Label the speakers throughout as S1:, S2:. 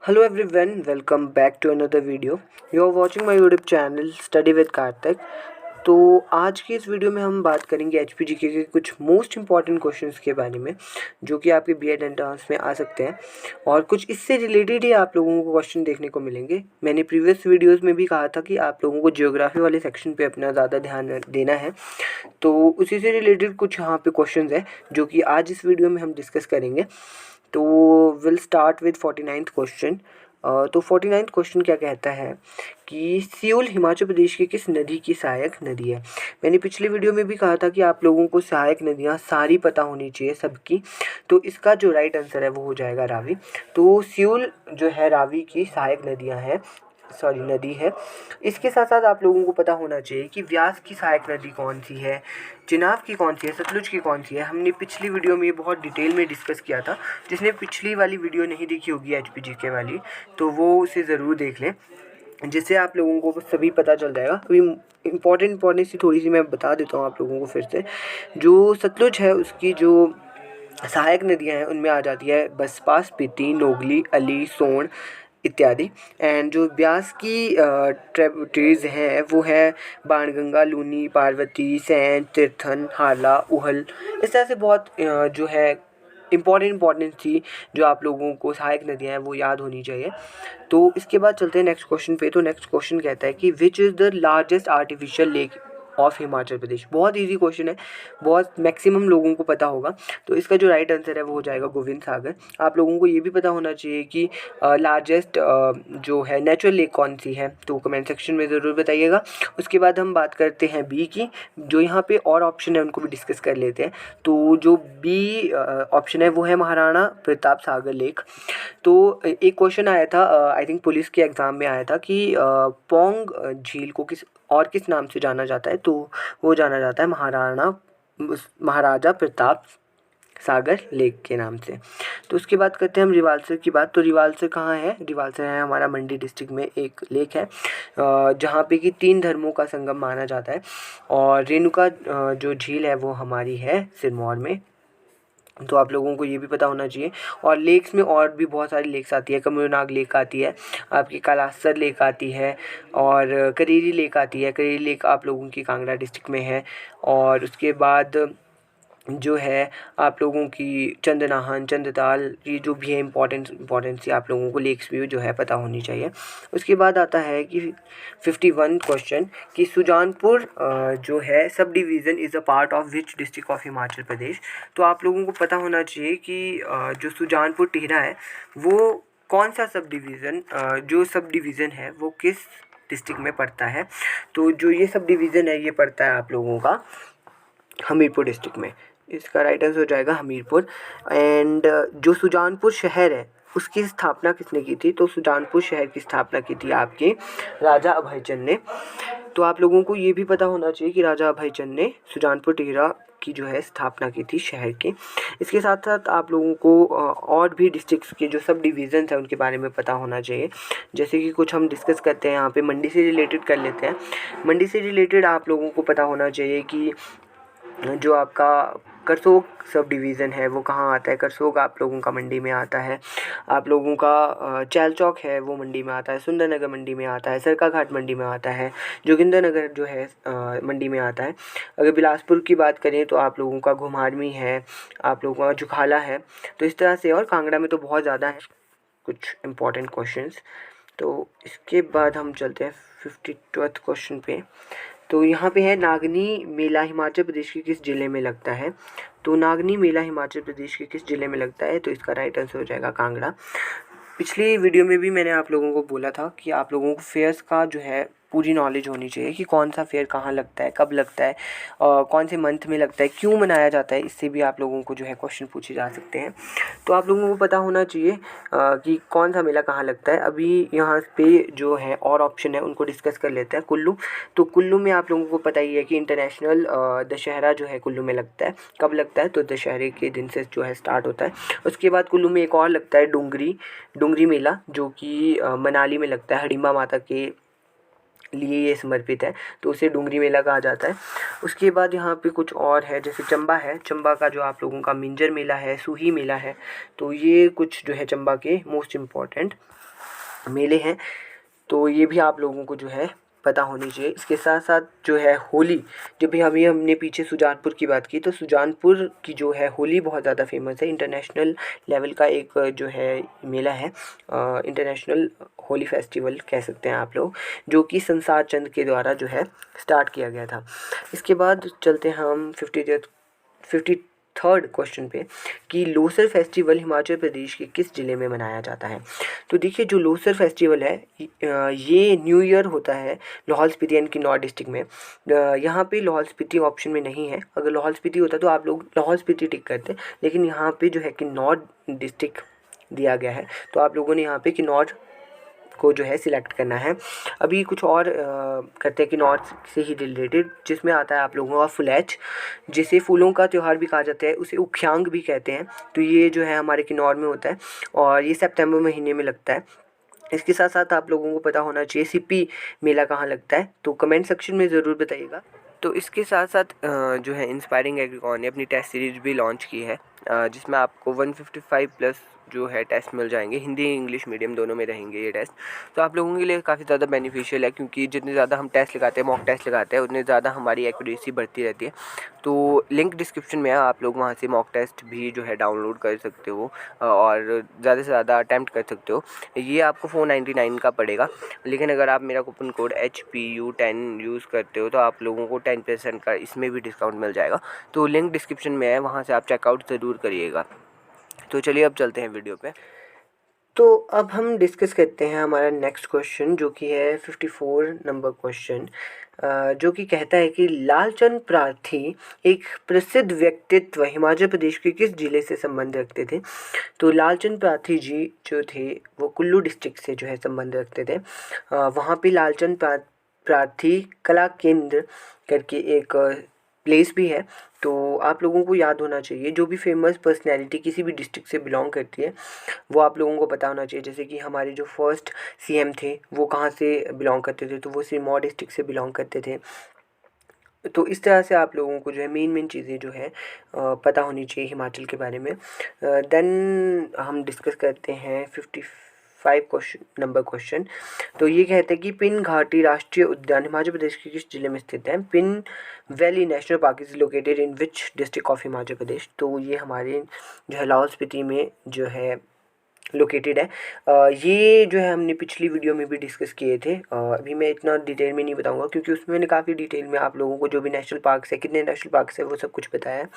S1: Hello everyone, welcome back to another video. You are watching my YouTube channel Study with Karthik. तो आज की इस video में हम बात करेंगे HPGK के कुछ मोस्ट इंपॉर्टेंट क्वेश्चंस के बारे में जो कि आपके बी एड एंट्रेंस में आ सकते हैं और कुछ इससे रिलेटेड ही आप लोगों को क्वेश्चन देखने को मिलेंगे। मैंने प्रीवियस वीडियोस में भी कहा था कि आप लोगों को ज्योग्राफी वाले सेक्शन पे अपना ज़्यादा ध्यान देना है, तो उसी से रिलेटेड कुछ यहाँ पे क्वेश्चंस है जो कि आज इस वीडियो में हम डिस्कस करेंगे। तो will start with 49th question. तो 49th क्वेश्चन क्या कहता है कि सियोल हिमाचल प्रदेश की किस नदी की सहायक नदी है। मैंने पिछले वीडियो में भी कहा था कि आप लोगों को सहायक नदियाँ सारी पता होनी चाहिए सबकी, तो इसका जो राइट आंसर है वो हो जाएगा रावी। तो सियोल जो है रावी की सहायक नदी है। इसके साथ साथ आप लोगों को पता होना चाहिए कि व्यास की सहायक नदी कौन सी है, चिनाब की कौन सी है, सतलुज की कौन सी है। हमने पिछली वीडियो में बहुत डिटेल में डिस्कस किया था। जिसने पिछली वाली वीडियो नहीं देखी होगी HPGK वाली, तो वो उसे ज़रूर देख लें, जिससे आप लोगों को सभी पता चल जाएगा। अभी इम्पॉर्टेंट सी थोड़ी सी मैं बता देता हूँ आप लोगों को फिर से। जो सतलुज है उसकी जो सहायक नदियाँ हैं उनमें आ जाती है बसपा, स्पीति, नोगली, अली, सोन इत्यादि। एंड जो ब्यास की ट्रिब्यूटरीज हैं वो है बाणगंगा, लूनी, पार्वती, सैन, तीर्थन, हारला, उहल। इस तरह से बहुत जो है इम्पॉर्टेंट थी जो आप लोगों को सहायक नदियाँ हैं वो याद होनी चाहिए। तो इसके बाद चलते हैं नेक्स्ट क्वेश्चन पे। तो नेक्स्ट क्वेश्चन कहता है कि which is the largest artificial lake of Himachal Pradesh. बहुत इजी क्वेश्चन है, बहुत मैक्सिमम लोगों को पता होगा। तो इसका जो राइट आंसर है वो हो जाएगा गोविंद सागर। आप लोगों को ये भी पता होना चाहिए कि लार्जेस्ट जो है नेचुरल लेक कौन सी है, तो कमेंट सेक्शन में ज़रूर बताइएगा। उसके बाद हम बात करते हैं बी की। जो यहाँ पे और ऑप्शन है उनको भी डिस्कस कर लेते हैं। तो जो बी ऑप्शन है वो है महाराणा प्रताप सागर लेक। तो एक क्वेश्चन आया था, आई थिंक पुलिस के एग्ज़ाम में आया था कि पौंग झील को किस नाम से जाना जाता है। तो वो जाना जाता है महाराजा प्रताप सागर लेक के नाम से। तो उसके बाद करते हैं हम रिवाल्सर की बात। तो रिवाल्सर कहाँ है? रिवाल्सर है हमारा मंडी डिस्ट्रिक्ट में एक लेक है जहाँ पे कि 3 धर्मों का संगम माना जाता है। और रेणुका जो झील है वो हमारी है सिरमौर में। तो आप लोगों को ये भी पता होना चाहिए। और लेक्स में और भी बहुत सारी लेक्स आती है। कमरूनाग लेक आती है, आपकी कालासर लेक आती है, और करेरी लेक आती है। करेरी लेक आप लोगों की कांगड़ा डिस्ट्रिक्ट में है। और उसके बाद जो है आप लोगों की चंदनाहन, चंदताल, ये जो भी है इम्पॉर्टेंट सी आप लोगों को लेक्स भी जो है पता होनी चाहिए। उसके बाद आता है कि 51 क्वेश्चन कि सुजानपुर जो है sub division is a part of which district of Himachal Pradesh. तो आप लोगों को पता होना चाहिए कि जो सुजानपुर टिहरा है वो कौन सा सब डिवीज़न है वो किस डिस्ट्रिक्ट में पड़ता है। तो जो ये सब डिवीज़न है ये पड़ता है आप लोगों का हमीरपुर डिस्ट्रिक्ट में। इसका राइट आंसर हो जाएगा हमीरपुर। एंड जो सुजानपुर शहर है उसकी स्थापना किसने की थी? तो सुजानपुर शहर की स्थापना की थी आपके राजा अभयचंद ने। तो आप लोगों को ये भी पता होना चाहिए कि राजा अभयचंद ने सुजानपुर टिहरा की जो है स्थापना की थी शहर की। इसके साथ साथ आप लोगों को और भी डिस्ट्रिक्ट्स के जो सब डिवीज़न्स हैं उनके बारे में पता होना चाहिए। जैसे कि कुछ हम डिस्कस करते हैं यहाँ पे, मंडी से रिलेटेड कर लेते हैं। मंडी से रिलेटेड आप लोगों को पता होना चाहिए कि जो आपका करसोग सब डिवीज़न है वो कहाँ आता है। करसोग आप लोगों का मंडी में आता है। आप लोगों का चैल चौक है वो मंडी में आता है। सुंदरनगर मंडी में आता है। सरकाघाट मंडी में आता है। जोगिंदरनगर जो है मंडी में आता है। अगर बिलासपुर की बात करें तो आप लोगों का घुमारवीं है, आप लोगों का जुखाला है। तो इस तरह से, और कांगड़ा में तो बहुत ज़्यादा है कुछ इम्पॉर्टेंट क्वेश्चंस। तो इसके बाद हम चलते हैं 52th क्वेश्चन पे। तो यहाँ पे है नागनी मेला हिमाचल प्रदेश के किस ज़िले में लगता है। तो नागनी मेला हिमाचल प्रदेश के किस ज़िले में लगता है? तो इसका राइट आंसर हो जाएगा कांगड़ा। पिछली वीडियो में भी मैंने आप लोगों को बोला था कि आप लोगों को फेयर्स का जो है पूरी नॉलेज होनी चाहिए कि कौन सा फेयर कहाँ लगता है, कब लगता है, कौन से मंथ में लगता है, क्यों मनाया जाता है। इससे भी आप लोगों को जो है क्वेश्चन पूछे जा सकते हैं। तो आप लोगों को पता होना चाहिए कि कौन सा मेला कहाँ लगता है। अभी यहाँ पे जो है और ऑप्शन है उनको डिस्कस कर लेते हैं। कुल्लू। तो कुल्लू में आप लोगों को पता ही है कि इंटरनेशनल दशहरा जो है कुल्लू में लगता है। कब लगता है? तो दशहरे के दिन से जो है स्टार्ट होता है। उसके बाद कुल्लू में एक और लगता है डुंगरी मेला, जो कि मनाली में लगता है। हडिम्बा माता के लिए ये समर्पित है, तो उसे डूंगरी मेला कहा जाता है। उसके बाद यहाँ पे कुछ और है, जैसे चंबा है, चंबा का जो आप लोगों का मिंजर मेला है, सूही मेला है, तो ये कुछ जो है चंबा के मोस्ट इम्पॉर्टेंट मेले हैं, तो ये भी आप लोगों को जो है पता होनी चाहिए। इसके साथ साथ जो है होली, जब भी हमने पीछे सुजानपुर की बात की, तो सुजानपुर की जो है होली बहुत ज़्यादा फेमस है, इंटरनेशनल लेवल का एक जो है मेला है, इंटरनेशनल होली फेस्टिवल कह सकते हैं आप लोग, जो कि संसार चंद के द्वारा जो है स्टार्ट किया गया था। इसके बाद चलते हैं हम 53rd क्वेश्चन पे कि लोसर फेस्टिवल हिमाचल प्रदेश के किस ज़िले में मनाया जाता है। तो देखिए, जो लोसर फेस्टिवल है ये न्यू ईयर होता है लाहौल स्पीति एंड किन्नौर डिस्ट्रिक्ट में। यहाँ पे लाहौल स्पीति ऑप्शन में नहीं है, अगर लाहौल स्पीति होता तो आप लोग लाहौल स्पीति टिक करते, लेकिन यहाँ पे जो है किन्नौर डिस्ट्रिक्ट दिया गया है, तो आप लोगों ने यहाँ पे किन्नौर को जो है सिलेक्ट करना है। अभी कुछ और करते हैं किन्नौर से ही रिलेटेड, जिसमें आता है आप लोगों का फुलैच, जिसे फूलों का त्यौहार भी कहा जाता है, उसे उख्यांग भी कहते हैं। तो ये जो है हमारे किन्नौर में होता है और ये सितंबर महीने में लगता है। इसके साथ साथ आप लोगों को पता होना चाहिए सिप्पी मेला कहाँ लगता है, तो कमेंट सेक्शन में ज़रूर बताइएगा। तो इसके साथ साथ जो है इंस्पायरिंग एग्रीकॉन ने अपनी टेस्ट सीरीज भी लॉन्च की है, जिसमें आपको 155 प्लस जो है टेस्ट मिल जाएंगे, हिंदी इंग्लिश मीडियम दोनों में रहेंगे ये टेस्ट। तो आप लोगों के लिए काफ़ी ज़्यादा बेनिफिशियल है, क्योंकि जितने ज़्यादा हम टेस्ट लगाते हैं, मॉक टेस्ट लगाते हैं, उतने ज़्यादा हमारी एक्यूरेसी बढ़ती रहती है। तो लिंक डिस्क्रिप्शन में है, आप लोग वहाँ से मॉक टेस्ट भी जो है डाउनलोड कर सकते हो और ज़्यादा से ज़्यादा अटैम्प्ट कर सकते हो। ये आपको 499 का पड़ेगा, लेकिन अगर आप मेरा कूपन कोड HPU10 यूज़ करते हो तो आप लोगों को 10% का इसमें भी डिस्काउंट मिल जाएगा। तो लिंक डिस्क्रिप्शन में है, वहाँ से आप चेकआउट ज़रूर करिएगा। तो चलिए अब चलते हैं वीडियो पे। तो अब हम डिस्कस करते हैं हमारा नेक्स्ट क्वेश्चन, जो कि है 54 नंबर क्वेश्चन, जो कि कहता है कि लालचंद प्रार्थी एक प्रसिद्ध व्यक्तित्व हिमाचल प्रदेश के किस जिले से संबंध रखते थे। तो लालचंद प्रार्थी जी जो थे वो कुल्लू डिस्ट्रिक्ट से जो है संबंध रखते थे। वहाँ पे लालचंद प्रार्थी कला केंद्र करके एक प्लेस भी है, तो आप लोगों को याद होना चाहिए। जो भी फेमस पर्सनैलिटी किसी भी डिस्ट्रिक्ट से बिलोंग करती है वो आप लोगों को पता होना चाहिए। जैसे कि हमारे जो फर्स्ट CM थे वो कहाँ से बिलोंग करते थे, तो वो सिरमौर डिस्ट्रिक्ट से बिलोंग करते थे। तो इस तरह से आप लोगों को जो है मेन चीज़ें जो है पता होनी चाहिए हिमाचल के बारे में। देन हम डिस्कस करते हैं 55 नंबर क्वेश्चन। तो ये कहते हैं कि पिन घाटी राष्ट्रीय उद्यान हिमाचल प्रदेश के किस जिले में स्थित है। Pin valley national park is located in which district of Himachal Pradesh. तो ये हमारे जो है लाहौल स्पीति में जो है लोकेटेड है। ये जो है हमने पिछली वीडियो में भी डिस्कस किए थे। अभी मैं इतना डिटेल में नहीं बताऊंगा, क्योंकि उसमें मैंने काफ़ी डिटेल में आप लोगों को जो भी नेशनल पार्क्स है, कितने नेशनल पार्क्स है, वो सब कुछ बताया है।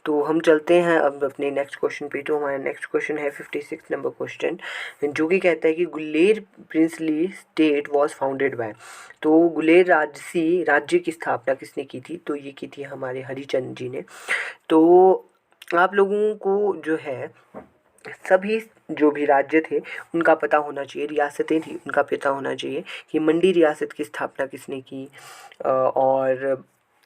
S1: तो हम चलते हैं अब अपने नेक्स्ट क्वेश्चन पे। तो हमारा नेक्स्ट क्वेश्चन है 56 नंबर क्वेश्चन, जो कि कहता है कि Guler princely state was founded by. तो गुलेर राजसी राज्य की स्थापना किसने की थी। तो ये की थी हमारे हरिचंद जी ने। तो आप लोगों को जो है सभी जो भी राज्य थे उनका पता होना चाहिए, रियासतें थी उनका पता होना चाहिए कि मंडी रियासत की स्थापना किसने की और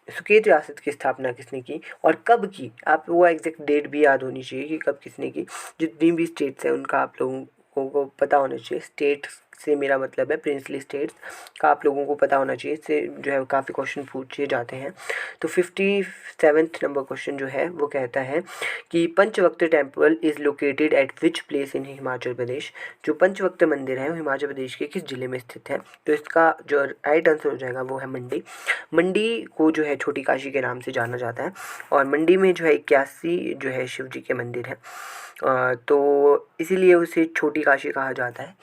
S1: सुकेत रियासत की स्थापना किसने की और कब की। आप वो एग्जैक्ट डेट भी याद होनी चाहिए कि कब किसने की। जितनी भी स्टेट्स हैं उनका आप लोगों को पता होना चाहिए। स्टेट से मेरा मतलब है प्रिंसली स्टेट्स का आप लोगों को पता होना चाहिए। इससे जो है काफ़ी क्वेश्चन पूछे जाते हैं। तो 57th नंबर क्वेश्चन जो है वो कहता है कि Panchvaktra temple is located at which place in Himachal Pradesh. जो पंचवक्त मंदिर है वो हिमाचल प्रदेश के किस जिले में स्थित है। तो इसका जो राइट आंसर हो जाएगा वो है मंडी। मंडी को जो है छोटी काशी के नाम से जाना जाता है और मंडी में जो है 81 जो है शिव जी के मंदिर हैं, तो इसीलिए उसे छोटी काशी कहा जाता है।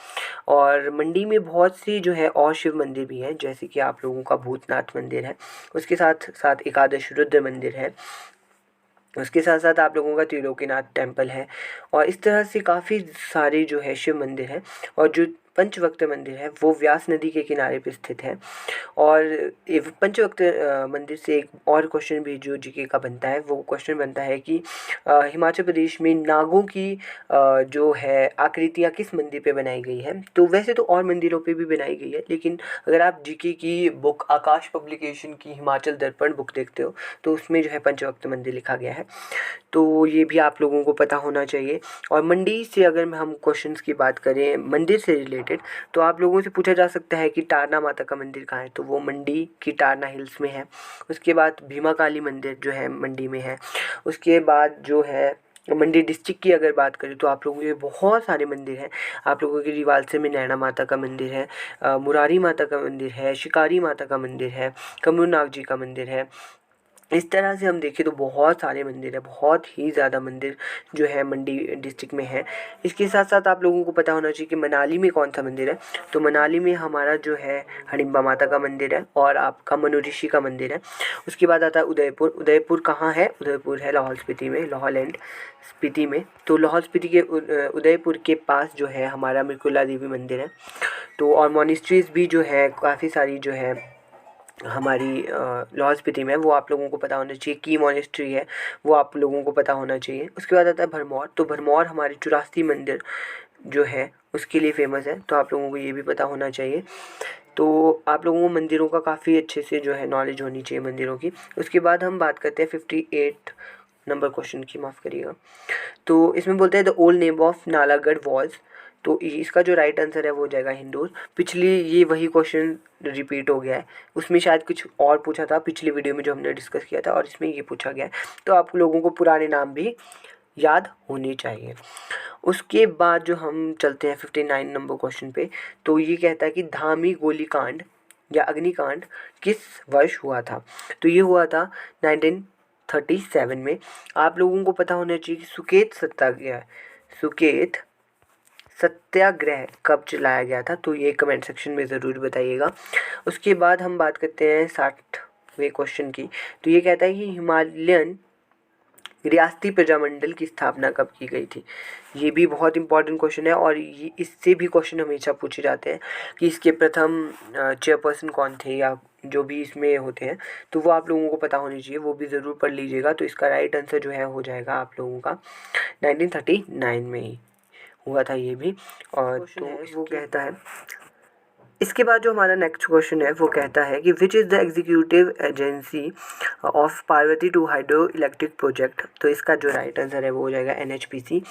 S1: और मंडी में बहुत सी जो है और शिव मंदिर भी हैं, जैसे कि आप लोगों का भूतनाथ मंदिर है, उसके साथ साथ एकादश रुद्र मंदिर है, उसके साथ साथ आप लोगों का त्रिलोकीनाथ टेम्पल है। और इस तरह से काफ़ी सारे जो है शिव मंदिर हैं। और जो पंचवक्त मंदिर है वो व्यास नदी के किनारे पे स्थित है। और पंचवक्त मंदिर से एक और क्वेश्चन भी जो जीके का बनता है, वो क्वेश्चन बनता है कि हिमाचल प्रदेश में नागों की जो है आकृतियाँ किस मंदिर पे बनाई गई है। तो वैसे तो और मंदिरों पे भी बनाई गई है, लेकिन अगर आप जीके की बुक आकाश पब्लिकेशन की हिमाचल दर्पण बुक देखते हो तो उसमें जो है पंचवक्त मंदिर लिखा गया है। तो ये भी आप लोगों को पता होना चाहिए। और मंडी से अगर हम क्वेश्चंस की बात करें मंदिर से रिलेटेड, रिलेटेड। तो आप लोगों से पूछा जा सकता है कि तारना माता का मंदिर कहाँ है, तो वो मंडी की तारना हिल्स में है। उसके बाद भीमा काली मंदिर जो है मंडी में है। उसके बाद जो है मंडी डिस्ट्रिक्ट की अगर बात करें तो आप लोगों के बहुत सारे मंदिर हैं। आप लोगों के रिवालसर में नैना माता का मंदिर है, मुरारी माता का मंदिर है, शिकारी माता का मंदिर है, कमरूनाग जी का मंदिर है। इस तरह से हम देखें तो बहुत सारे मंदिर हैं, बहुत ही ज़्यादा मंदिर जो है मंडी डिस्ट्रिक्ट में है। इसके साथ साथ आप लोगों को पता होना चाहिए कि मनाली में कौन सा मंदिर है। तो मनाली में हमारा जो है हडिम्बा माता का मंदिर है और आपका मनु ऋषि का मंदिर है। उसके बाद आता है उदयपुर। उदयपुर कहाँ है? उदयपुर है लाहौल स्पीति में, लाहौल एंड स्पीति में। तो लाहौल स्पीति के उदयपुर के पास जो है हमारा मृकुला देवी मंदिर है। तो और मॉनेस्ट्रीज़ भी जो है काफ़ी सारी जो है हमारी लाहौल स्पीति में, वो आप लोगों को पता होना चाहिए। की मॉनेस्ट्री है, वो आप लोगों को पता होना चाहिए। उसके बाद आता है भरमौर। तो भरमौर हमारी चौरासी मंदिर जो है उसके लिए फेमस है, तो आप लोगों को ये भी पता होना चाहिए। तो आप लोगों को मंदिरों का काफ़ी अच्छे से जो है नॉलेज होनी चाहिए मंदिरों की। उसके बाद हम बात करते हैं 58 नंबर क्वेश्चन की, माफ़ करिएगा। तो इसमें बोलते हैं the old name of Nalagarh was. तो इसका जो राइट आंसर है वो हो जाएगा हिंडोर। पिछली ये वही क्वेश्चन रिपीट हो गया है, उसमें शायद कुछ और पूछा था पिछली वीडियो में जो हमने डिस्कस किया था, और इसमें ये पूछा गया है। तो आप लोगों को पुराने नाम भी याद होने चाहिए। उसके बाद जो हम चलते हैं 59 नंबर क्वेश्चन पे, तो ये कहता है कि धामी गोलीकांड या अग्निकांड किस वर्ष हुआ था? तो ये हुआ था 1937 में। आप लोगों को पता होना चाहिए कि सुकेत सत्याग्रह कब चलाया गया था, तो ये कमेंट सेक्शन में ज़रूर बताइएगा। उसके बाद हम बात करते हैं 60वें क्वेश्चन की। तो ये कहता है कि हिमालयन रियासती प्रजामंडल की स्थापना कब की गई थी? ये भी बहुत इंपॉर्टेंट क्वेश्चन है, और ये इससे भी क्वेश्चन हमेशा पूछे जाते हैं कि इसके प्रथम चेयरपर्सन कौन थे, या जो भी इसमें होते हैं, तो वो आप लोगों को पता होनी चाहिए, वो भी ज़रूर पढ़ लीजिएगा। तो इसका राइट आंसर जो है हो जाएगा आप लोगों का 1939 में ही हुआ था ये भी। और तो वो कहता है, इसके बाद जो हमारा नेक्स्ट क्वेश्चन है वो कहता है कि which is the executive agency of Parvati two hydro electric project. तो इसका जो राइट आंसर है वो हो जाएगा NHPC।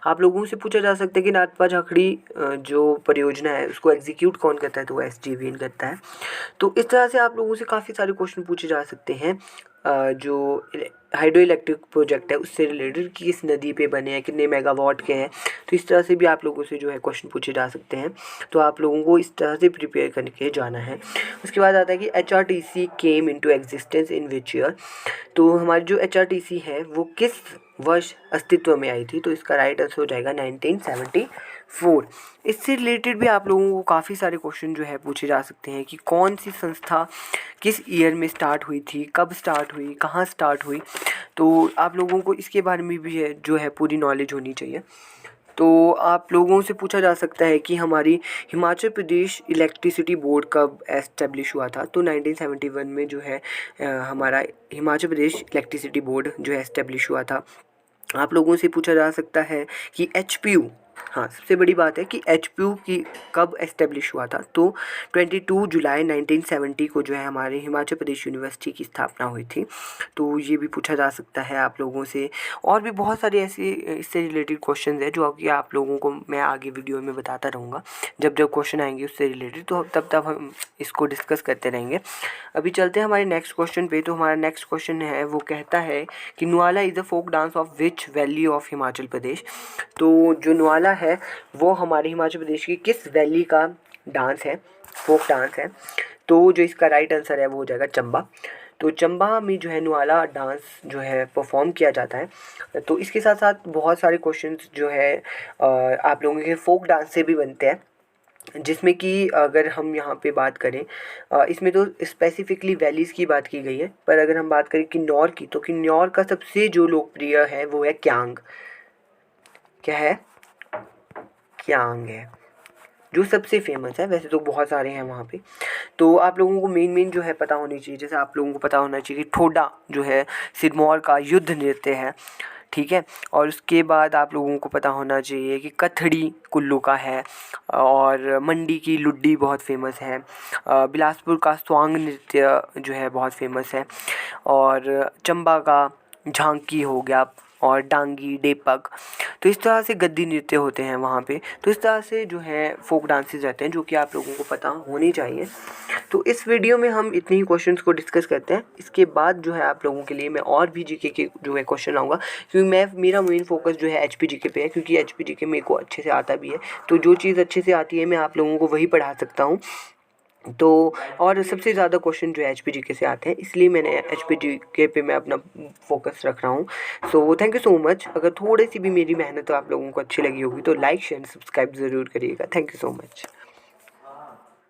S1: आप लोगों से पूछा जा सकता है कि नाथपा झाखड़ी जो परियोजना है उसको एग्जीक्यूट कौन करता है, तो वो SJVN करता है। तो इस तरह से आप लोगों से काफ़ी सारे क्वेश्चन पूछे जा सकते हैं जो हाइड्रो इलेक्ट्रिक प्रोजेक्ट है उससे रिलेटेड, कि किस नदी पे बने हैं, कितने मेगावाट के हैं। तो इस तरह से भी आप लोगों से जो है क्वेश्चन पूछे जा सकते हैं। तो आप लोगों को इस तरह से प्रिपेयर करके जाना है। उसके बाद आता है कि HRTC came into existence in which year. तो हमारी जो HRTC है वो किस वर्ष अस्तित्व में आई थी? तो इसका राइट आंसर हो जाएगा 1974। इससे रिलेटेड भी आप लोगों को काफ़ी सारे क्वेश्चन जो है पूछे जा सकते हैं कि कौन सी संस्था किस ईयर में स्टार्ट हुई थी, कब स्टार्ट हुई, कहाँ स्टार्ट हुई। तो आप लोगों को इसके बारे में भी है जो है पूरी नॉलेज होनी चाहिए। तो आप लोगों से पूछा जा सकता है कि हमारी हिमाचल प्रदेश इलेक्ट्रिसिटी बोर्ड कब एस्टेब्लिश हुआ था? तो 1971 में जो है हमारा हिमाचल प्रदेश इलेक्ट्रिसिटी बोर्ड जो है एस्टेब्लिश हुआ था। आप लोगों से पूछा जा सकता है कि HPU, हाँ सबसे बड़ी बात है कि HPU की कब एस्टेब्लिश हुआ था? तो 22 जुलाई 1970 को जो है हमारे हिमाचल प्रदेश यूनिवर्सिटी की स्थापना हुई थी। तो ये भी पूछा जा सकता है आप लोगों से। और भी बहुत सारे ऐसे इससे रिलेटेड क्वेश्चन है जो कि आप लोगों को मैं आगे वीडियो में बताता रहूँगा। जब जब क्वेश्चन आएंगे उससे रिलेटेड तो तब हम इसको डिस्कस करते रहेंगे। अभी चलते हैं हमारे नेक्स्ट क्वेश्चन पे। तो हमारा नेक्स्ट क्वेश्चन है वो कहता है कि Nuala is a folk dance of which valley of Himachal Pradesh. तो जो नुआला है वो हमारे हिमाचल प्रदेश की किस वैली का डांस है, फोक डांस है? तो जो इसका राइट आंसर है वो हो जाएगा चंबा। तो चंबा में जो है नुआला डांस जो है परफॉर्म किया जाता है। तो इसके साथ साथ बहुत सारे क्वेश्चंस जो है आप लोगों के फोक डांस से भी बनते हैं, जिसमें कि अगर हम यहाँ पे बात करें इसमें तो स्पेसिफिकली वैलीज़ की बात की गई है, पर अगर हम बात करें किन्नौर की, तो किन्नौर का सबसे जो लोकप्रिय है वो है क्यांग। क्या है? क्यांग है जो सबसे फेमस है। वैसे तो बहुत सारे हैं वहाँ पे। तो आप लोगों को मेन जो है पता होनी चाहिए। जैसे आप लोगों को पता होना चाहिए कि ठोडा जो है सिरमौर का युद्ध नृत्य है, ठीक है। और उसके बाद आप लोगों को पता होना चाहिए कि कथड़ी कुल्लू का है, और मंडी की लुड्डी बहुत फेमस है, बिलासपुर का स्वांग नृत्य जो है बहुत फेमस है, और चंबा का झांकी हो गया, और डांगी, डेपक। तो इस तरह से गद्दी नृत्य होते हैं वहाँ पे। तो इस तरह से जो है फोक डांसेस रहते हैं जो कि आप लोगों को पता होनी चाहिए। तो इस वीडियो में हम इतने ही क्वेश्चंस को डिस्कस करते हैं। इसके बाद जो है आप लोगों के लिए मैं और भी जीके के जो है क्वेश्चन लाऊंगा, क्योंकि मेरा मेन फोकस जो है एचपी जीके पे है, क्योंकि एचपी जीके मेरे को अच्छे से आता भी है। तो जो चीज़ अच्छे से आती है मैं आप लोगों को वही पढ़ा सकता हूँ। तो और सबसे ज़्यादा क्वेश्चन जो है एचपी जीके से आते हैं, इसलिए मैंने एचपी जीके पे मैं अपना फोकस रख रहा हूँ। So thank you so much. अगर थोड़ी सी भी मेरी मेहनत आप लोगों को अच्छी लगी होगी तो लाइक शेयर सब्सक्राइब ज़रूर करिएगा। Thank you so much.